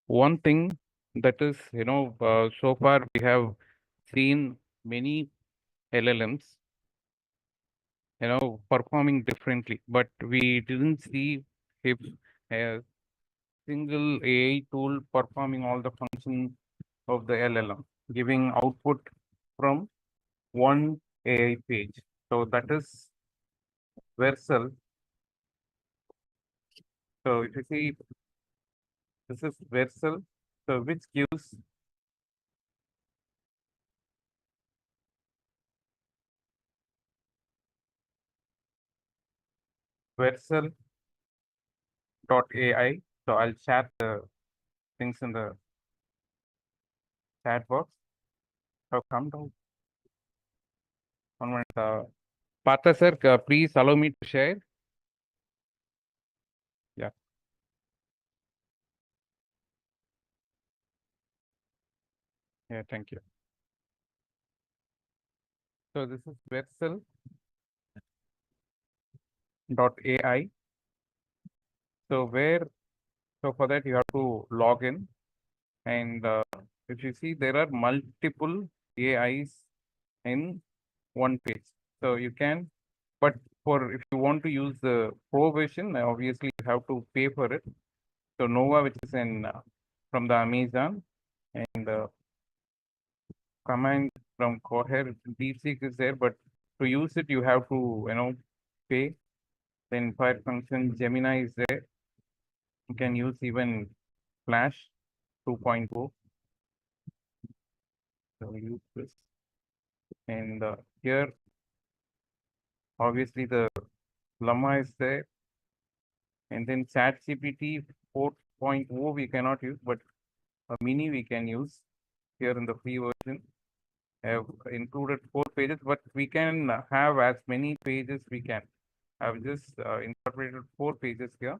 one thing that is, so far we have seen many LLMs, performing differently, but we didn't see if a single AI tool performing all the functions of the LLM, giving output from one AI page. So that is Versal. So if you see, this is Versal, so which gives Versal.ai. So I'll share the things in the chat box. So come down. 1 minute. Partha sir, please allow me to share. Yeah. Yeah, thank you. So this is Versal.ai. So for that you have to log in, and if you see, there are multiple AIs in one page. So you can, but if you want to use the pro version, obviously you have to pay for it. So Nova, which is from the Amazon, and command from Cohere, DeepSeek is there, but to use it you have to pay. Then Fire function, Gemini is there. You can use even Flash 2.0. So use this, and here obviously the Llama is there, and then ChatGPT 4.0 we cannot use, but a mini we can use here in the free version. Have included 4 pages, but we can have as many pages we can. I've just incorporated 4 pages here.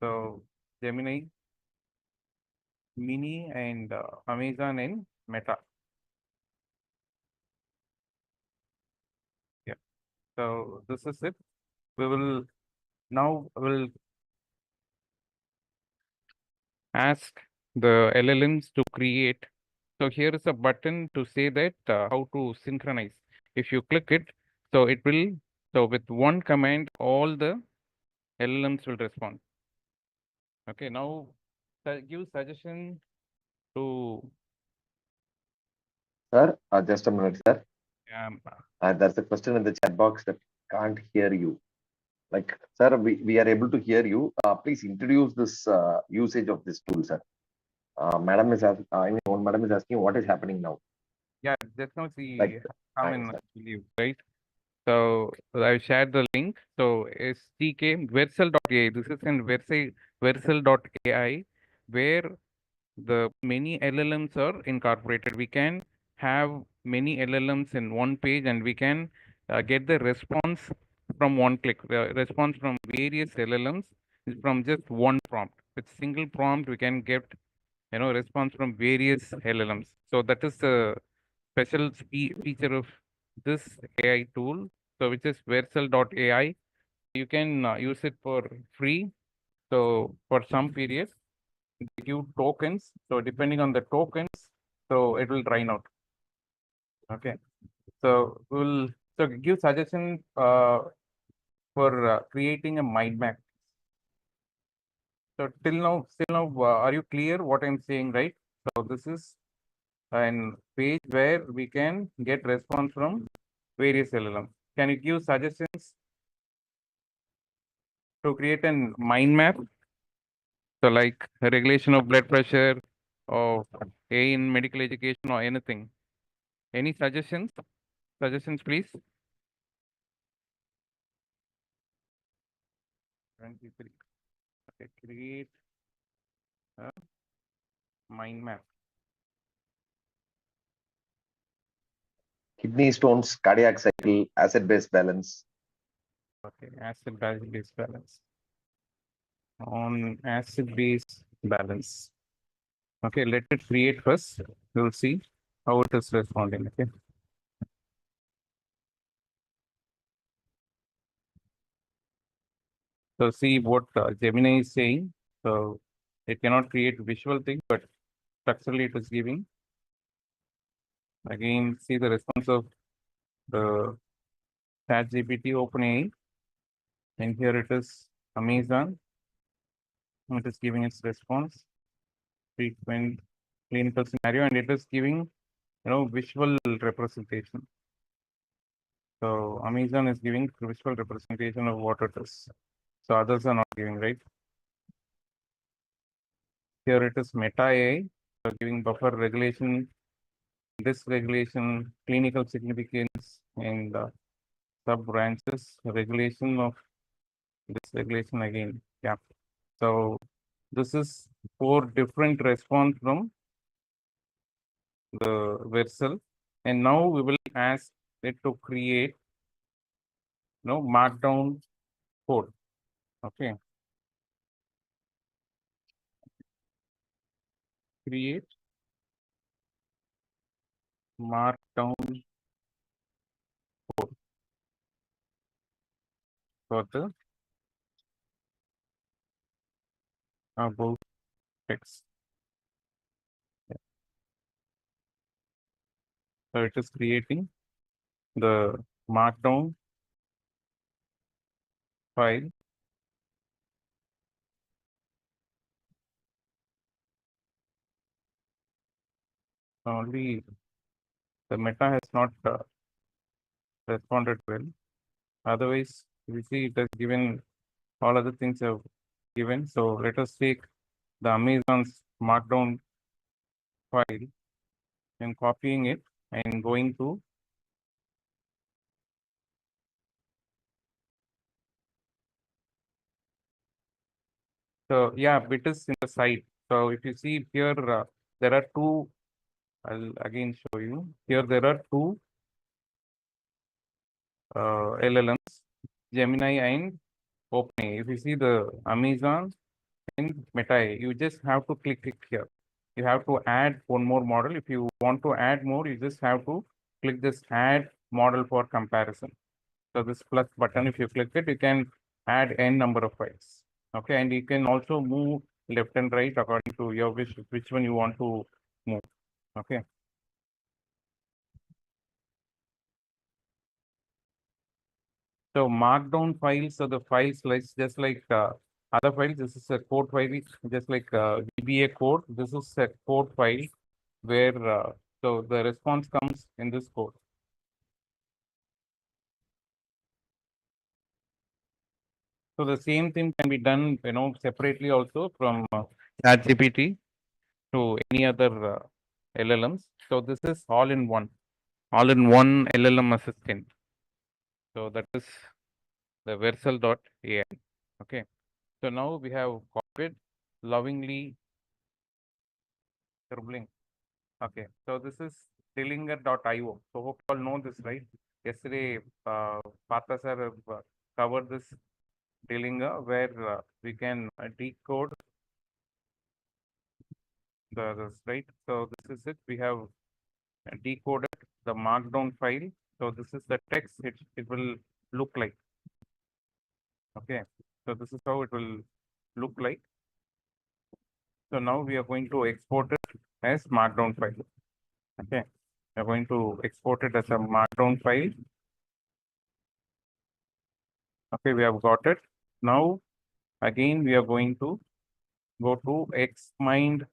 So Gemini, Mini, and Amazon and Meta. Yeah. So this is it. We will now ask the LLMs to create. So here is a button to say that how to synchronize. If you click it, so it will, so with one command, all the LLMs will respond. Okay, now give suggestion to Sir, just a minute, sir. um, There's a question in the chat box that can't hear you. Like, sir, we are able to hear you. Please introduce this usage of this tool, sir. Madam is asking, I mean, one madam is asking what is happening now. yeah, just now Like, see come thanks, in sir. leave, right? So I shared the link. So STK Versal.ai. This is in Versal.ai, where the many LLMs are incorporated. We can have many LLMs in one page, and we can get the response from one click. The response from various LLMs is from just one prompt. With single prompt, we can get response from various LLMs. So that is the special feature of this AI tool. So which is Versal.ai. You can use it for free. So for some period, they give tokens. So depending on the tokens, so it will drain out. Okay. So we'll give suggestion for creating a mind map. So still now, are you clear what I'm saying, right? So this is an page where we can get response from various LLMs. Can you give suggestions to create a mind map? So like regulation of blood pressure or in medical education or anything. Any suggestions? Suggestions, please. 23. Okay, create a mind map. Kidney stones, cardiac cycle, acid-base balance. Okay, acid base balance. On acid base balance. Okay, let it create first. We'll see how it is responding. Okay. So see what Gemini is saying. So It cannot create visual thing, but structurally it is giving. Again, see the response of the ChatGPT OpenAI, and here it is Amazon. It is giving its response, frequent clinical scenario, and it is giving visual representation. So Amazon is giving visual representation of what it is. So others are not giving, right? Here it is Meta AI, so giving buffer regulation, dysregulation, clinical significance, and sub branches, regulation of dysregulation again. Yeah. So this is 4 different response from the Versal, and now we will ask it to create markdown code. Okay. Create markdown code for the about text. So it is creating the markdown file. Only the Meta has not responded well. Otherwise, we see it has given all other things have given. So let us take the Amazon's markdown file and copying it and going to it is in the site. So if you see here, there are two. I'll again show you. Here there are two LLMs, Gemini and OpenAI. If you see the Amazon and Meta, you just have to click it here. You have to add one more model. If you want to add more, you just have to click this add model for comparison. So this plus button, if you click it, you can add n number of files. Okay, and you can also move left and right according to your wish, which one you want to move. Okay. So markdown files are the files like just like other files. This is a code file, just like VBA code. This is a code file where so the response comes in this code. So the same thing can be done, separately also from ChatGPT to any other LLMs. So this is all in one LLM assistant. So that is the Versal.ai. Okay. So now we have copied lovingly dribbling. Okay. So this is Dillinger.io. So hope you all know this, right? Yesterday, Partha sir have covered this Dillinger where we can decode this, right? So this is it. We have decoded the markdown file. So this is the text it will look like. Okay. So this is how it will look like. So now we are going to export it as markdown file. Okay. We are going to export it as a markdown file. Okay, we have got it. Now again we are going to go to xmind.ai.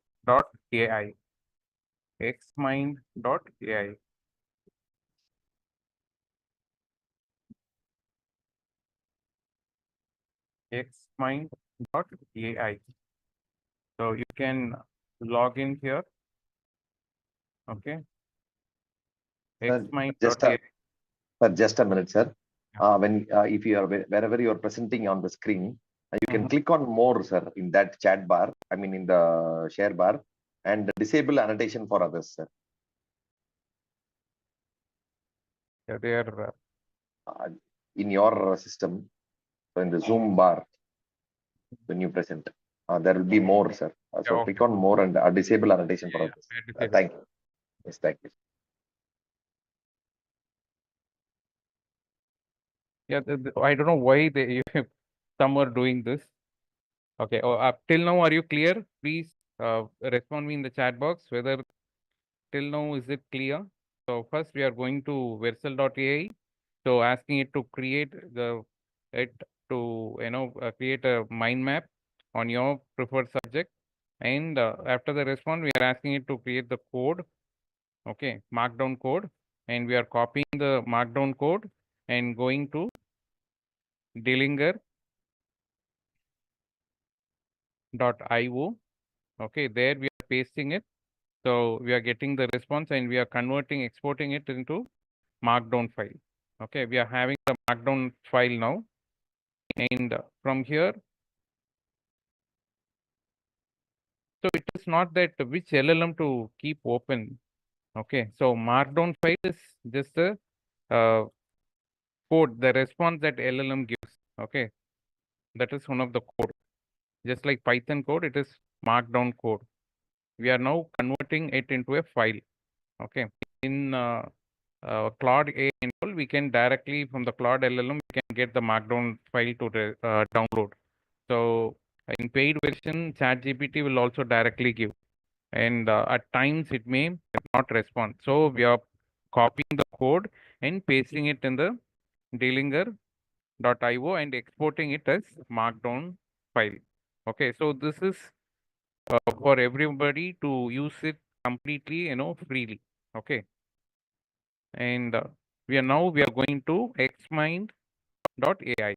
xmind.ai. xmind.ai. So you can log in here. Okay. Sir, xmind.ai. just a minute, sir. Yeah. When if you are wherever you are presenting on the screen, you can Mhm. click on more, sir, in that chat bar. I mean, in the share bar, and disable annotation for others, sir. Yeah, they are In your system, so in the Zoom bar, when you present, there will be more, sir. So okay. click on more and disable annotation for others. I disabled. Thank you. Yes, thank you. Yeah, I don't know why they some are doing this. Okay. Till now, are you clear? Please respond me in the chat box whether till now is it clear. So first we are going to Versal.ai. So asking it to create it to create a mind map on your preferred subject. And after the response, we are asking it to create the code, okay, markdown code, and we are copying the markdown code and going to delinger.io. Okay, there we are pasting it. So we are getting the response and we are converting, exporting it into markdown file. Okay, we are having the markdown file now. And from here, so it is not that which LLM to keep open. Okay, so markdown file is just the uh, code, the response that LLM gives. Okay, that is one of the code. Just like Python code, it is markdown code. We are now converting it into a file. Okay, in Claude A and all, we can directly from the Claude LLM, we can get the markdown file to download. So in paid version, ChatGPT will also directly give, and at times it may not respond. So we are copying the code and pasting it in the delinger.io and exporting it as markdown file. Okay, so this is for everybody to use it completely, freely. Okay, and we are going to xmind.ai.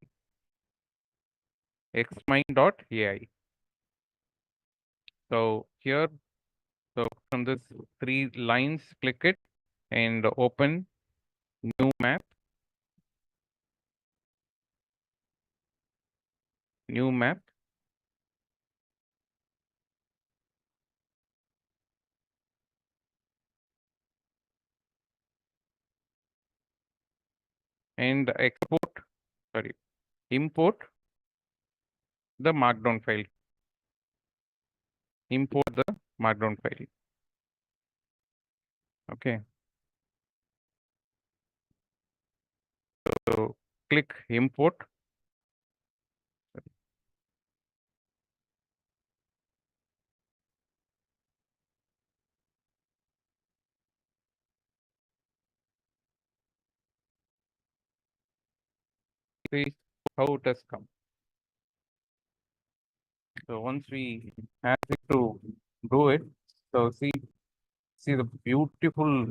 xmind.ai. So here, so from this 3 lines, click it and open new map, new map. And import the markdown file. Import the markdown file. Okay. So click import. See how it has come. So once we ask it to do it, so see the beautiful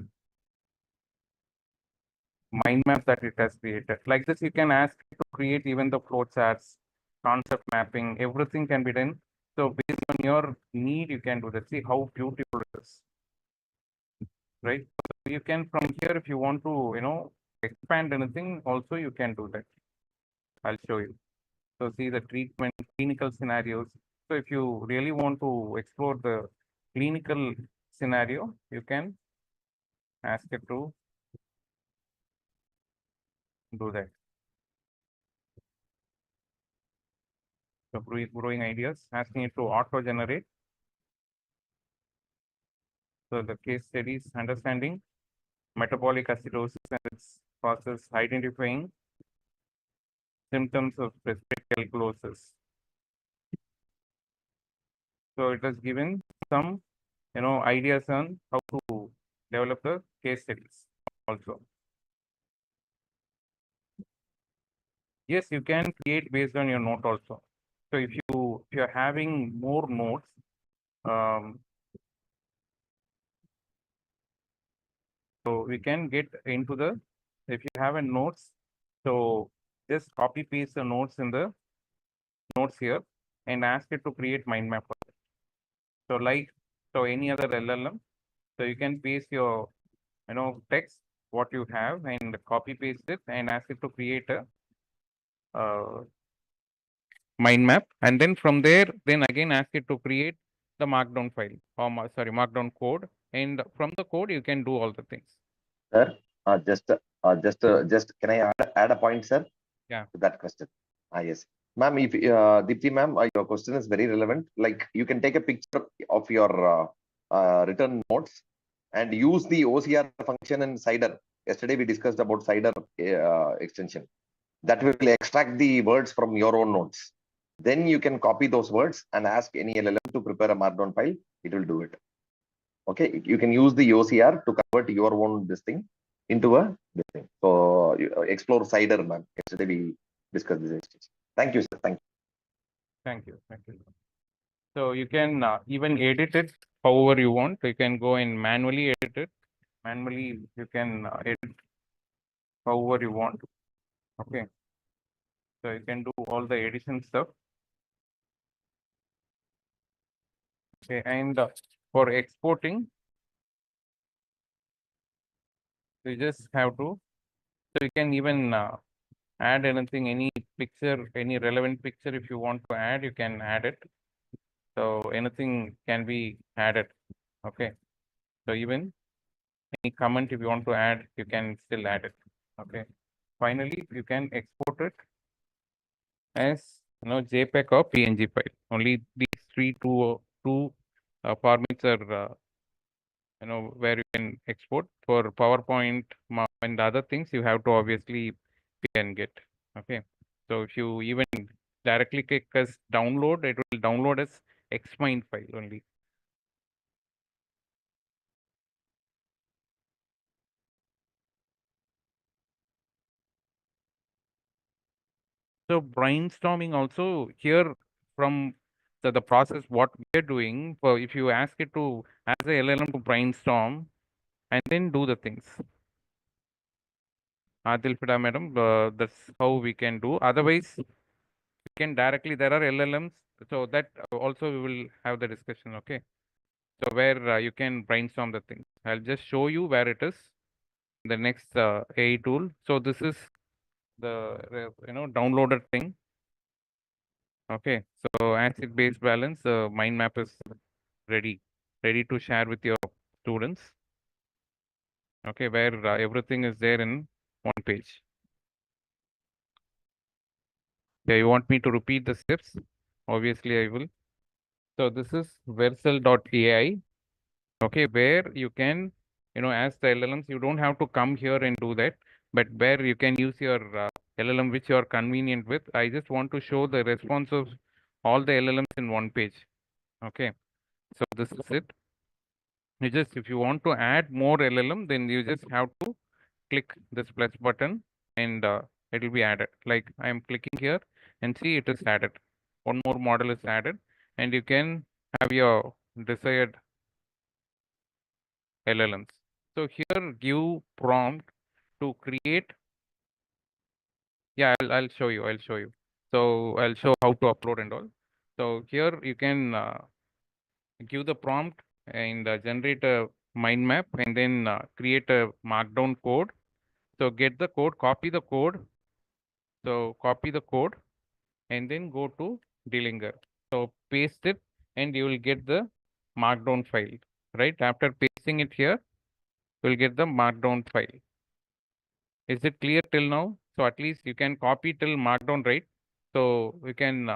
mind map that it has created. Like this, you can ask it to create even the flow charts, concept mapping, everything can be done. So based on your need, you can do that. See how beautiful it is, right? So you can from here, if you want to, expand anything, also you can do that. I'll show you. So see the treatment, clinical scenarios. So if you really want to explore the clinical scenario, you can ask it to do that. So growing ideas, asking it to auto-generate. So the case studies, understanding metabolic acidosis and its process, identifying symptoms of respiratory alkalosis. So it has given some, ideas on how to develop the case studies also. Yes, you can create based on your note also. So if you're having more notes, so we can get into the, if you have a notes, so just copy paste the notes in the notes here and ask it to create mind map. So any other LLM, so you can paste your, text, what you have and copy paste it and ask it to create a mind map. And then from there, then again ask it to create the markdown file or markdown code. And from the code, you can do all the things. Sir, just can I add a point, sir? Yeah. To that question. Yes. Ma'am, if Deepthi ma'am, your question is very relevant. Like you can take a picture of your written notes and use the OCR function in CIDR. Yesterday we discussed about CIDR extension. That will extract the words from your own notes. Then you can copy those words and ask any LLM to prepare a Markdown file. It will do it. Okay, you can use the OCR to convert your own this thing into a this thing. So explore cider, man. Yesterday we discussed this. Thank you, sir. Thank you. Thank you. Thank you. So you can even edit it however you want. You can go and manually edit it. Manually, you can edit however you want. Okay. So you can do all the edition stuff. Okay. And for exporting, you just have to. So you can even add anything, any picture, any relevant picture. If you want to add, you can add it. So anything can be added. Okay. So even any comment if you want to add, you can still add it. Okay. Finally, you can export it as JPEG or PNG file. Only these two formats are where you can export. For PowerPoint and other things, you have to obviously pay and get. Okay. So if you even directly click as download, it will download as Xmind file only. So brainstorming also here from the process what we are doing. For if you ask it to as a LLM to brainstorm and then do the things. Adil Fida madam, that's how we can do. Otherwise, we can directly there are LLMs. So that also we will have the discussion. Okay. So where you can brainstorm the things. I'll just show you where it is. The next AI tool. So this is the downloaded thing. Okay, so acid base balance, mind map is ready to share with your students. Okay, where everything is there in one page. Yeah, you want me to repeat the steps? Obviously, I will. So this is versal.ai. Okay, where you can, as the LLMs, you don't have to come here and do that, but where you can use your LLM which you are convenient with. I just want to show the response of all the LLMs in one page. Okay, so this is it. You just, if you want to add more LLM, then you just have to click this plus button and it will be added. Like I am clicking here and see it is added. One more model is added and you can have your desired LLMs. So here give prompt to create. Yeah, I'll show you. I'll show you. So I'll show how to upload and all. So here you can give the prompt and generate a mind map and then create a markdown code. So get the code, copy the code. So copy the code and then go to Delinger. So paste it and you will get the markdown file, right? After pasting it here, you will get the markdown file. Is it clear till now? So at least you can copy till markdown, right? So we can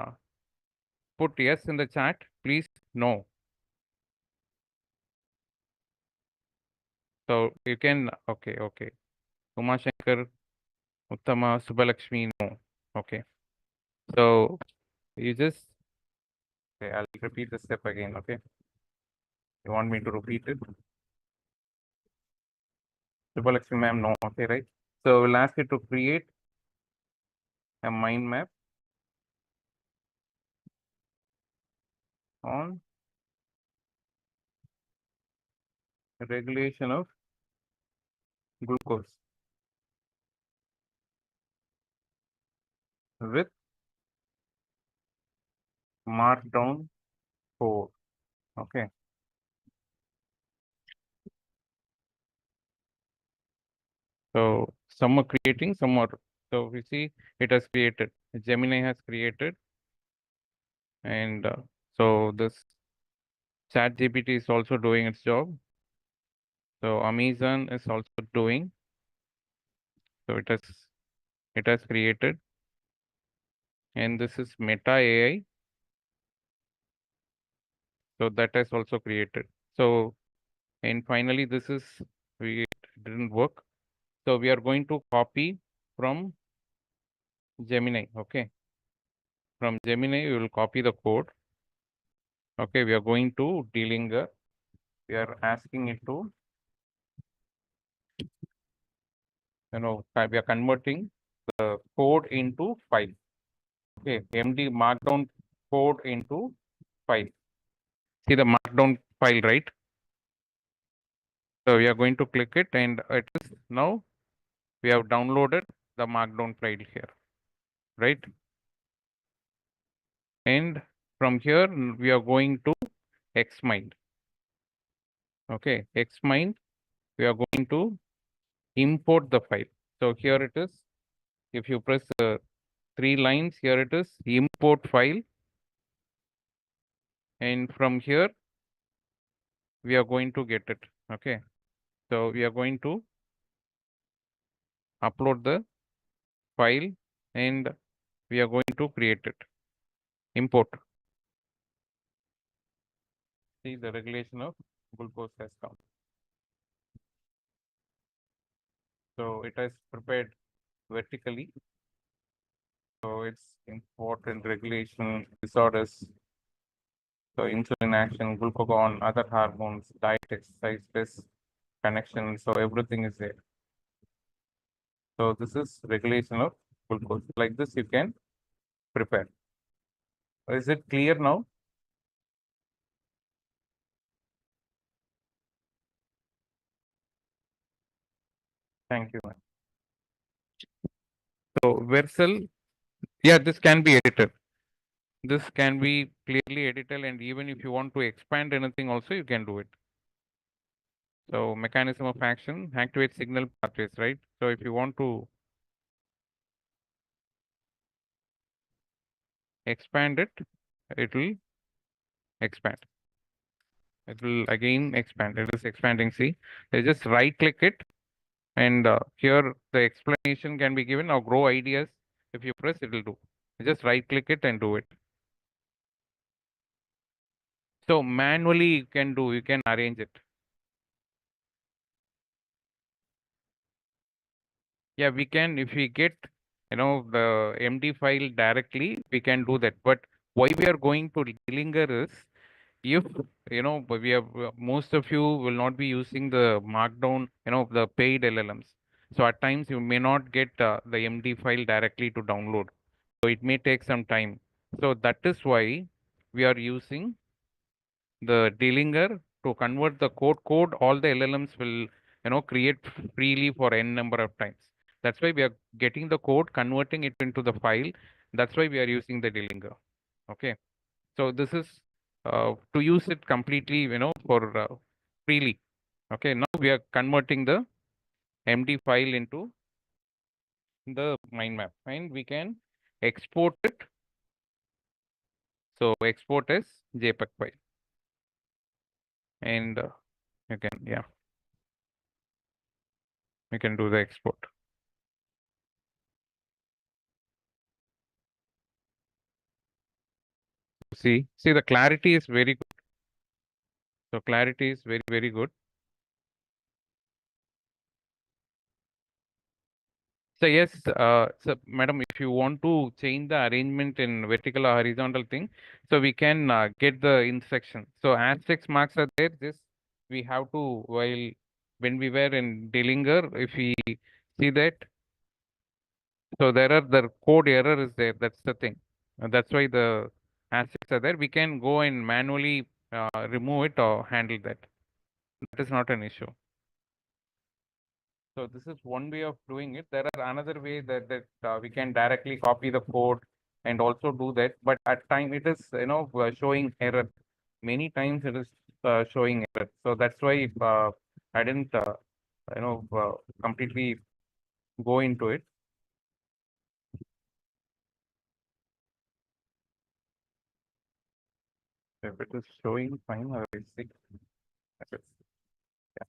put yes in the chat, please no. So you can, okay. Uma Shankar, Uttama, Subbalakshmi, no. Okay. So you just, okay, I'll repeat the step again, okay? You want me to repeat it? Subbalakshmi ma'am, no, okay, right? So we'll ask you to create a mind map on regulation of glucose with markdown code, okay? So some are creating, some are, so we see it has created, Gemini has created, and so this chat GPT is also doing its job. So Amazon is also doing, so it has created, and this is Meta AI, so that has also created. So, and finally this is, it didn't work. So we are going to copy from Gemini, okay? from Gemini, we will copy the code. Okay, we are going to D-Linger. We are asking it to, we are converting the code into file. Okay, MD markdown code into file. See the markdown file, right? So we are going to click it, and it is now we have downloaded the markdown file here, right? And from here we are going to Xmind. Okay, Xmind, we are going to import the file. So here it is. If you press 3 lines, here it is import file, and from here we are going to get it. Okay, so we are going to upload the file, and we are going to create it. Import. See the regulation of glucose has come. So it is prepared vertically. So it's important regulation disorders. So insulin action, glucagon, other hormones, diet, exercise, stress, connection. So everything is there. So this is regulation of glucose. Like this, you can prepare. Is it clear now? Thank you, ma'am. So Versal, yeah, this can be edited. This can be clearly edited, and even if you want to expand anything also, you can do it. So mechanism of action, activate signal pathways, right? So if you want to expand it, it will expand. It will again expand. It is expanding. See, you just right click it, and here the explanation can be given. Now grow ideas. If you press, it will do. Just right click it and do it. So manually you can do. You can arrange it. Yeah, we can. If we get, the MD file directly, we can do that. But why we are going to Dillinger is, if but we have most of you will not be using the markdown, the paid LLMs. So at times you may not get the MD file directly to download. So it may take some time. So that is why we are using the Dillinger to convert the code. All the LLMs will create freely for n number of times. That's why we are getting the code, converting it into the file. That's why we are using the Dillinger. Okay. So this is to use it completely, for freely. Okay, now we are converting the MD file into the mind map, and we can export it. So export as JPEG file, and you can do the export. See the clarity is very good. So clarity is very, very good. So yes, so madam, if you want to change the arrangement in vertical or horizontal thing, so we can get the instruction. So asterisk marks are there. Just we have to, while when we were in Dillinger, if we see that, so there are the code error is there. That's the thing. That's why the asterisks are there. We can go and manually remove it or handle that. That is not an issue. So this is one way of doing it. There are another way that we can directly copy the code and also do that. But at time it is showing error. Many times it is showing error. So that's why I didn't completely go into it. If it is showing fine, I will see. Okay. Yeah.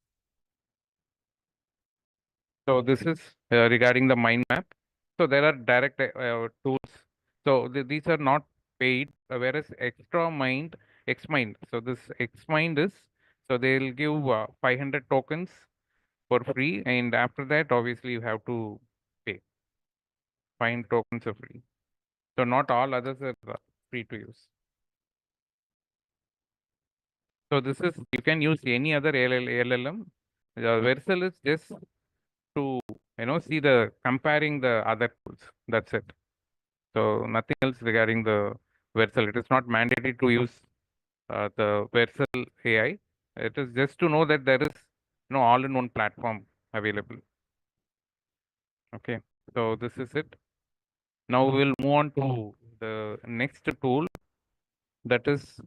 So this is regarding the mind map. So there are direct tools. So these are not paid, whereas extra mind, Xmind. So this Xmind is, so they'll give 500 tokens for free, and after that, obviously, you have to pay. 5 tokens are free. So not all others are free to use. So this is, you can use any other LLM. Versal is just to, see the comparing the other tools. That's it. So nothing else regarding the Versal. It is not mandatory to use the Versal AI. It is just to know that there is, all-in-one platform available. Okay. So this is it. Now we will move on to the next tool, that is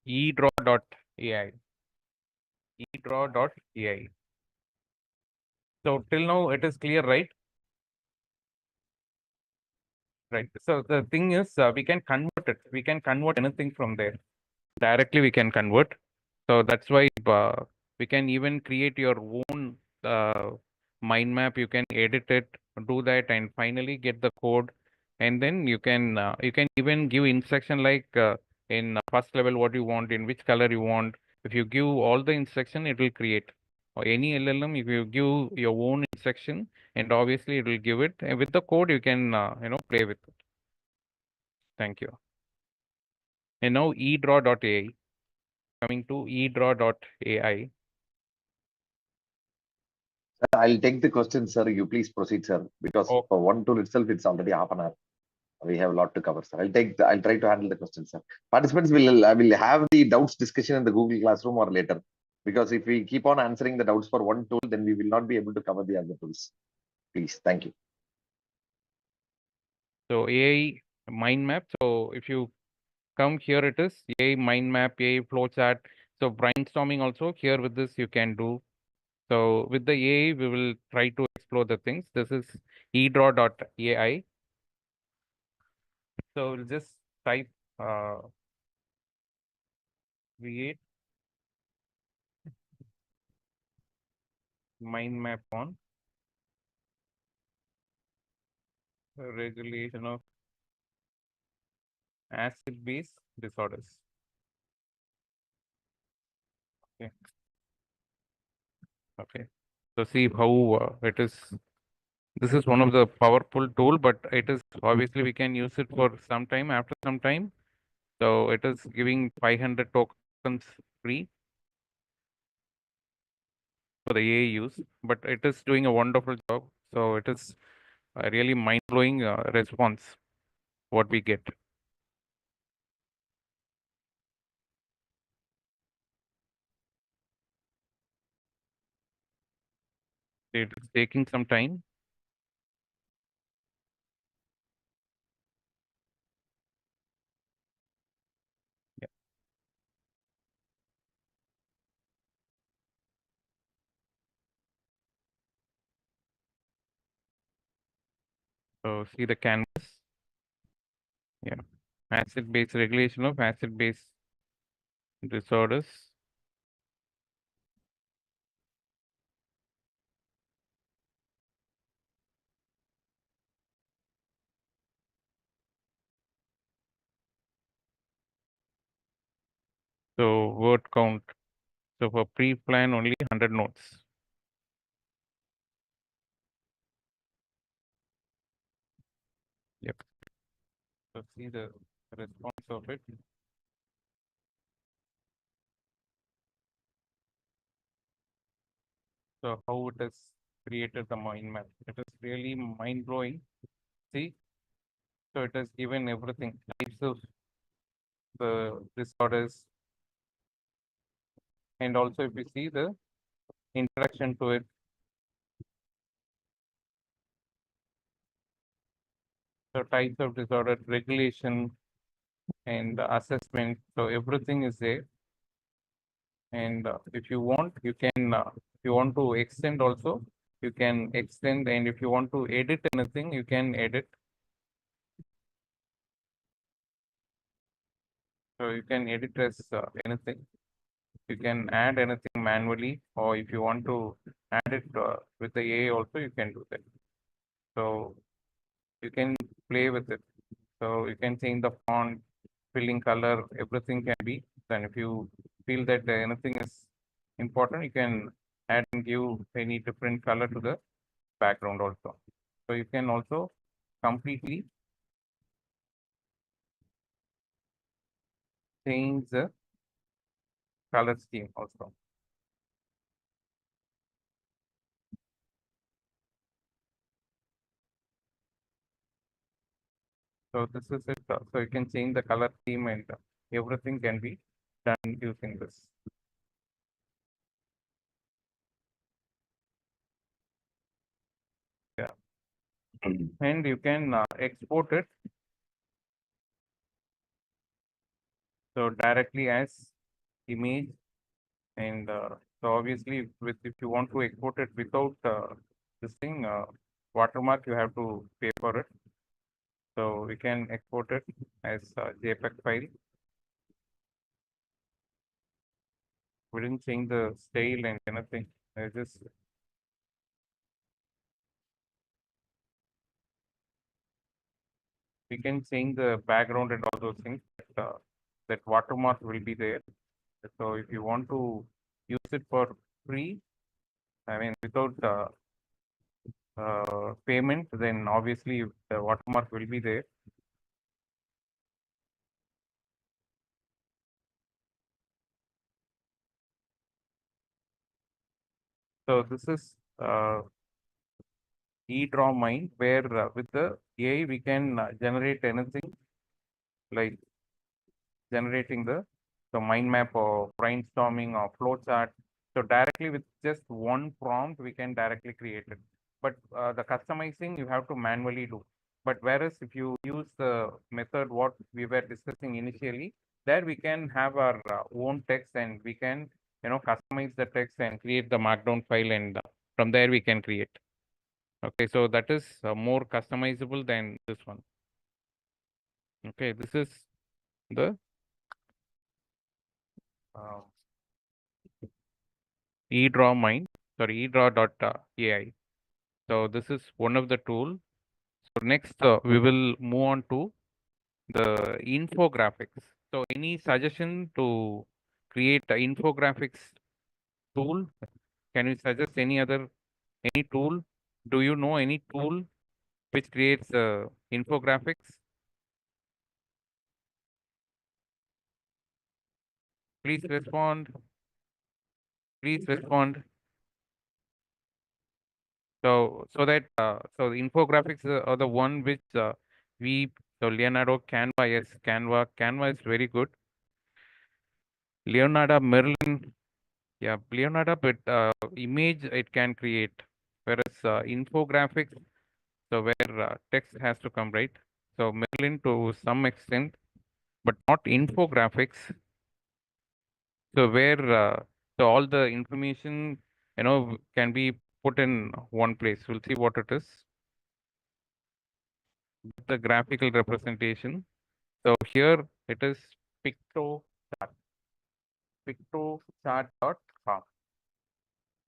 eDraw.ai. eDraw.ai. So till now it is clear, right? Right. So the thing is, we can convert it. We can convert anything from there. Directly we can convert. So that's why we can even create your own mind map. You can edit it, do that, and finally get the code. And then you can even give instruction like in first level what you want, in which color you want. If you give all the instruction, it will create. Or any LLM, if you give your own instruction, and obviously it will give it. And with the code, you can play with it. Thank you. And now eDraw.ai. Coming to eDraw.ai. I'll take the question, sir. You please proceed, sir, because Oh, for one tool itself, it's already half an hour. We have a lot to cover, sir. I'll try to handle the question, sir. Participants will have the doubts discussion in the Google Classroom or later, because if we keep on answering the doubts for one tool, then we will not be able to cover the other tools. Please, thank you. so AI mind map. So if you come here, it is AI mind map, AI flowchart. So brainstorming also here with this you can do. So with the AI, we will try to explore the things. This is eDraw.ai. So we'll just type create mind map on regulation of acid base disorders. Okay. Okay. So see how it is. This is one of the powerful tool, but it is obviously we can use it for some time, after some time. So it is giving 500 tokens free for the AI use, but it is doing a wonderful job. So it is a really mind-blowing response what we get. It is taking some time. Yeah. So see the canvas. Yeah. Acid-base regulation of acid-base disorders. So word count. So for pre-plan only 100 notes. Yep. So see the response of it. So how it has created the mind map. It is really mind blowing. See, so it has given everything, types of the disorders, and also if you see the introduction to it, so types of disorder, regulation, and assessment. So everything is there. And if you want, you can. If you want to extend also, you can extend. And if you want to edit anything, you can edit. So you can edit as anything. You can add anything manually, or if you want to add it with the AI also, you can do that. So you can play with it. So you can change the font, filling color, everything can be. Then if you feel that anything is important, you can add and give any different color to the background also. So you can also completely change the color scheme also. So this is it. So you can change the color scheme and everything can be done using this. Yeah. And you can export it so directly as image. And so obviously with if you want to export it without this thing watermark, you have to pay for it. So we can export it as JPEG file. We didn't change the style and anything. I just we can change the background and all those things. That watermark will be there. So if you want to use it for free, I mean without payment, then obviously the watermark will be there. So this is e-draw mind, where with the AI we can generate anything like generating the mind map or brainstorming or flow chart. So directly with just one prompt, we can directly create it. But the customizing you have to manually do. But whereas if you use the method what we were discussing initially, there we can have our own text and we can customize the text and create the markdown file, and from there we can create. Okay, so that is more customizable than this one. Okay, this is the uh, eDraw Mind, sorry, eDraw.ai. So this is one of the tool. So next, we will move on to the infographics. So any suggestion to create a infographics tool? Can you suggest any tool? Do you know any tool which creates infographics? Please respond. Please respond. So that so the infographics are the one which we so Leonardo, Canva, yes, Canva is very good. Leonardo, Merlin, yeah, Leonardo, but image it can create, whereas infographics, so where text has to come, right? So Merlin to some extent, but not infographics. So where so all the information can be put in one place. We'll see what it is. The graphical representation. So here it is pictochart, pictochart.com.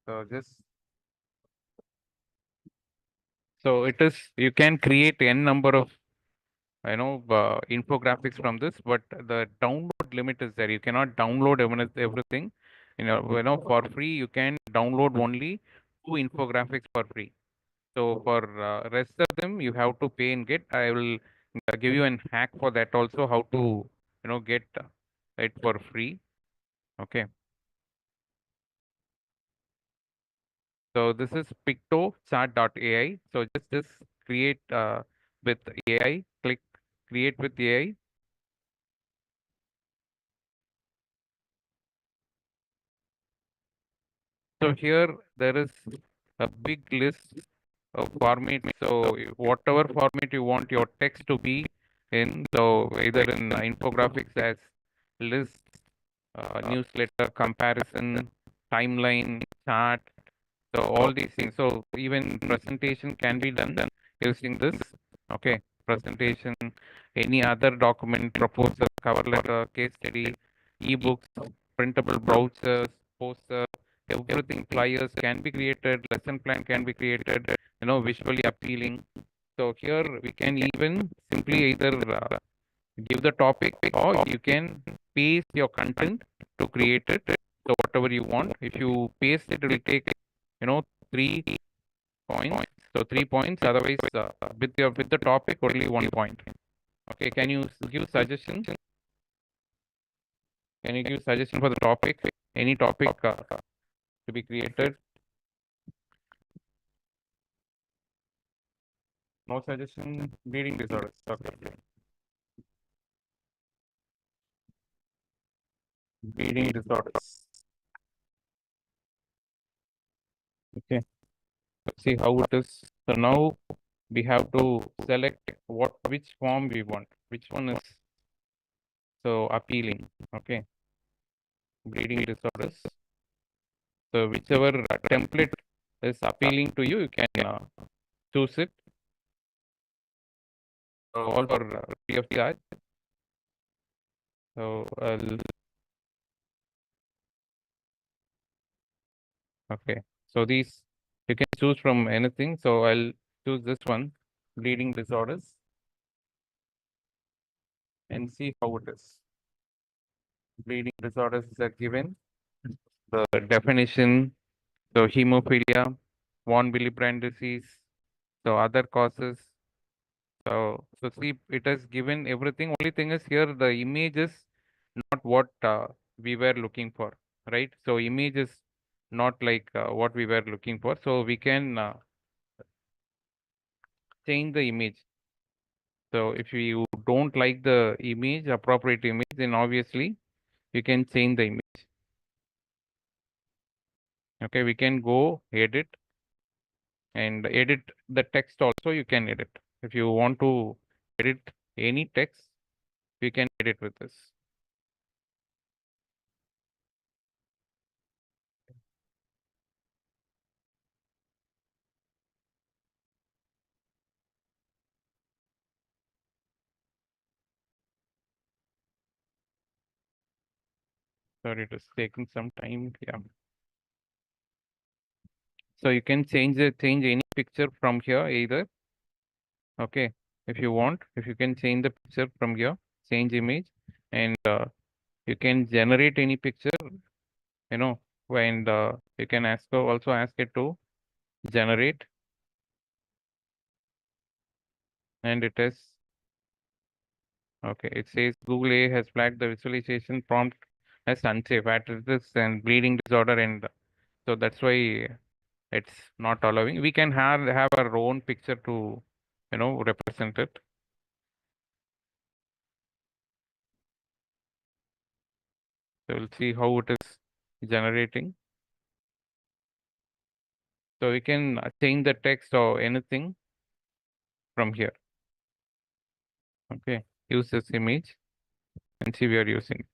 So just so it is you can create n number of infographics from this, but the download limit is there. You cannot download everything. For free you can download only 2 infographics for free. So for rest of them you have to pay and get. I will give you an hack for that also, how to get it for free. Okay. So this is pictochart.ai. So just create with AI. Click create with AI. So here there is a big list of formats. So whatever format you want your text to be in, so either in infographics as list, newsletter, comparison, timeline, chart, so all these things. So even presentation can be done using this. Okay, presentation, any other document, proposal, cover letter, case study, ebooks, printable browsers, poster, everything, flyers can be created, lesson plan can be created, visually appealing. So here we can even simply either give the topic or you can paste your content to create it. So whatever you want, if you paste it, it will take 3 points. So 3 points. Otherwise, with the topic only 1 point. Okay. Can you give suggestion? Can you give suggestion for the topic? Any topic to be created? No suggestion. Bleeding disorders. Okay. Bleeding disorders. Okay. Let's see how it is. So now we have to select which form we want. Which one is so appealing? Okay. Bleeding disorders. So whichever template is appealing to you, you can choose it. So all for free of charge. So okay. So these you can choose from anything. So I'll choose this one, bleeding disorders, and see how it is. Bleeding disorders are given. The definition. So hemophilia, von Willebrand disease. So other causes. So see, it has given everything. Only thing is here the image is not what we were looking for, right? So image is not like what we were looking for. So we can change the image. So if you don't like the image, appropriate image, then obviously you can change the image. Okay, we can go edit and edit the text also. You can edit if you want to edit any text. We can edit with this. Sorry, it is taking some time. Yeah. So you can change any picture from here either. Okay, if you want, if you can change the picture from here, change image, and you can generate any picture. You know, and you can also ask it to generate, and it is okay. It says Google A has flagged the visualization prompt as unsafe, arthritis and bleeding disorder, and so that's why it's not allowing. We can have our own picture to, represent it. So we'll see how it is generating. So we can change the text or anything from here. Okay, use this image and see we are using it.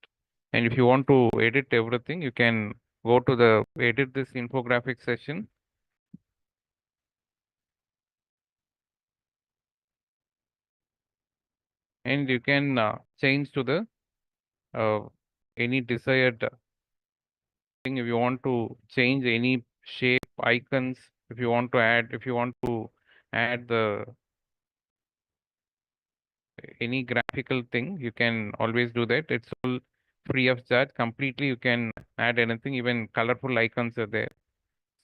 And if you want to edit everything, you can go to the edit this infographic session. And you can change to the any desired thing. If you want to change any shape, icons, if you want to add the any graphical thing, you can always do that. It's all free of charge. Completely, you can add anything. Even colorful icons are there,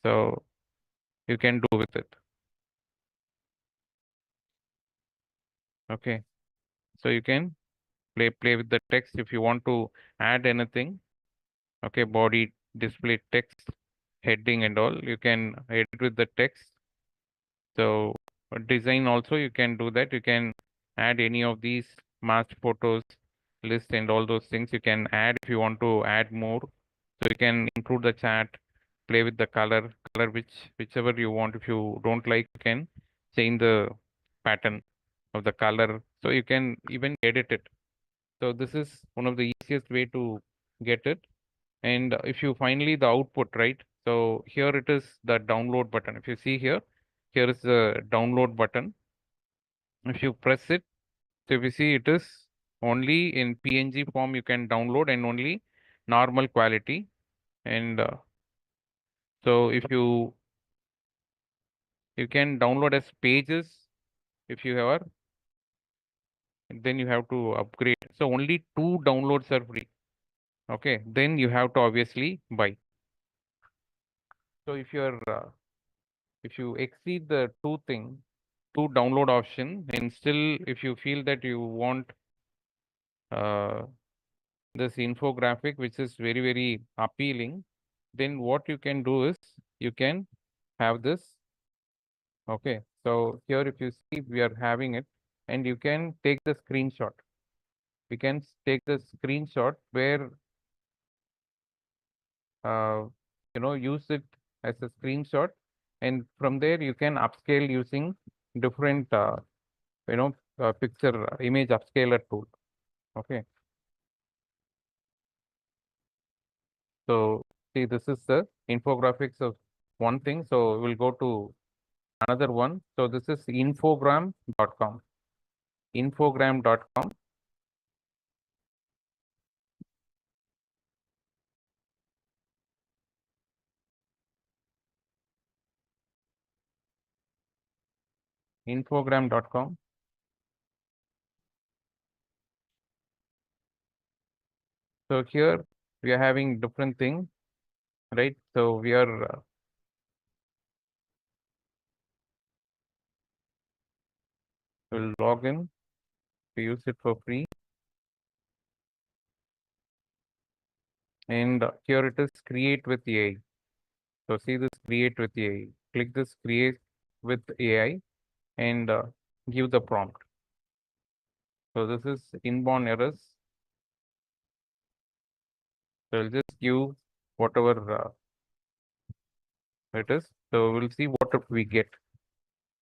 so you can do with it. Okay, so you can play with the text if you want to add anything. Okay, body display text, heading and all. You can edit with the text. So design also you can do that. You can add any of these masked photos list and all those things you can add if you want to add more. So you can include the chat, play with the color whichever you want. If you don't like, you can change the pattern of the color. So you can even edit it. So this is one of the easiest way to get it. And if you finally the output, right? So here it is the download button. If you see here, here is the download button. If you press it, so if you see it is only in PNG form you can download and only normal quality. And so if you can download as pages if you have, then you have to upgrade. So only 2 downloads are free. Okay, then you have to obviously buy. So if you're if you exceed the two download option, and still if you feel that you want this infographic which is very, very appealing, then what you can do is you can have this. Okay, so here if you see we are having it, and you can take the screenshot. We can take the screenshot where uh, use it as a screenshot, and from there you can upscale using different picture image upscaler tool. Okay, so see, this is the infographics of one thing. So we'll go to another one. So this is infogram.com. Infogram.com. Infogram.com. So here we are having different things, right? So we are will log in to use it for free, and here it is create with AI. So see this create with AI. Click this create with AI and give the prompt. So this is inborn errors. So I'll just give whatever it is. So we'll see what we get.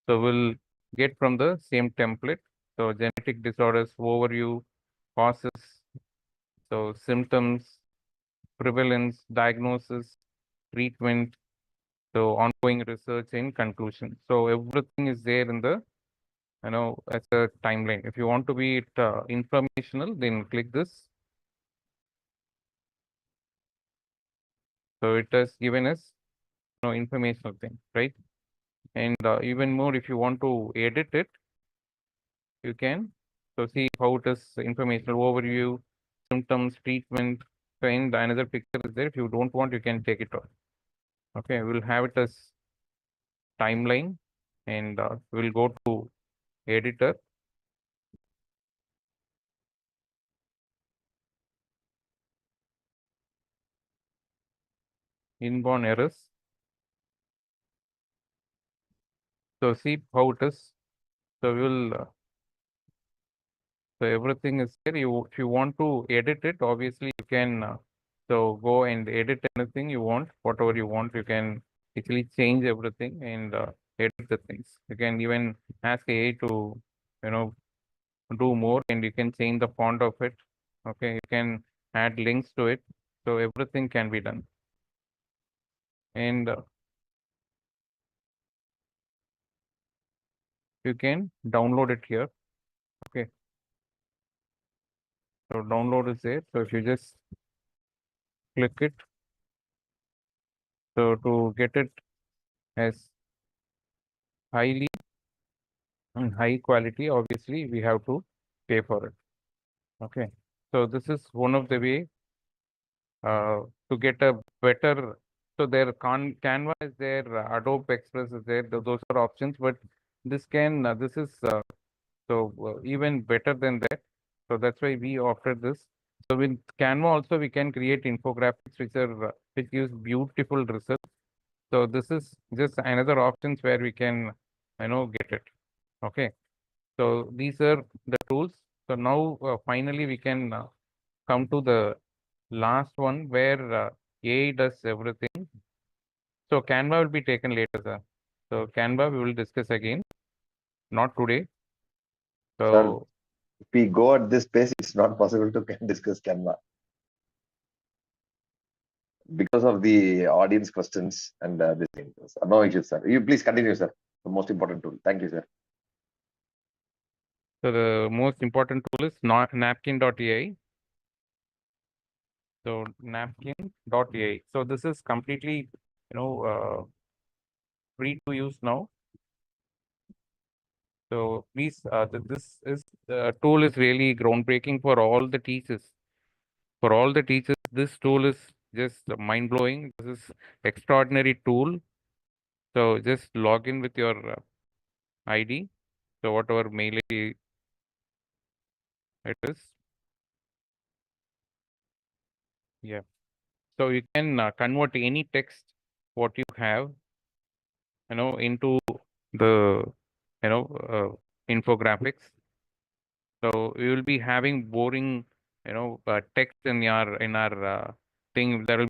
So we'll get from the same template. So genetic disorders overview, causes, so symptoms, prevalence, diagnosis, treatment, so ongoing research and conclusion. So everything is there in the as a timeline. If you want to be informational, then click this. So it has given us informational thing, right? And even more, if you want to edit it, you can. So see how it is informational overview, symptoms, treatment, and another picture is there. If you don't want, you can take it off. Okay, we'll have it as timeline, and we'll go to editor. Inborn errors. So see how it is. So we will so everything is there. If you want to edit it, obviously you can so go and edit anything you want, whatever you want. You can actually change everything and edit the things. You can even ask AI to you know do more, and you can change the font of it. Okay, you can add links to it. So everything can be done. And you can download it here. Okay, so download is there. So if you just click it, so to get it as highly and high quality, obviously we have to pay for it. Okay, so this is one of the way to get a better. So there Canva is there, Adobe Express is there. Those are options, but this is even better than that. So that's why we offered this. So with Canva also we can create infographics which gives beautiful results. So this is just another options where we can get it. Okay. So these are the tools. So now finally we can come to the last one where AI does everything. So Canva will be taken later, sir. So Canva we will discuss again, not today. Sir, So if we go at this pace, it's not possible to discuss Canva because of the audience questions and this thing. No issues, sir. You please continue, sir. The most important tool. Thank you, sir. so the most important tool is not napkin.ai. So napkin.ai. So this is completely free to use now. So please, this is tool is really groundbreaking for all the teachers. For all the teachers, this tool is just mind blowing. This is extraordinary tool. So just log in with your ID. So whatever mail ID it is. Yeah. So you can convert any text what you have, into the, infographics. So we will be having boring, text in our thing. There will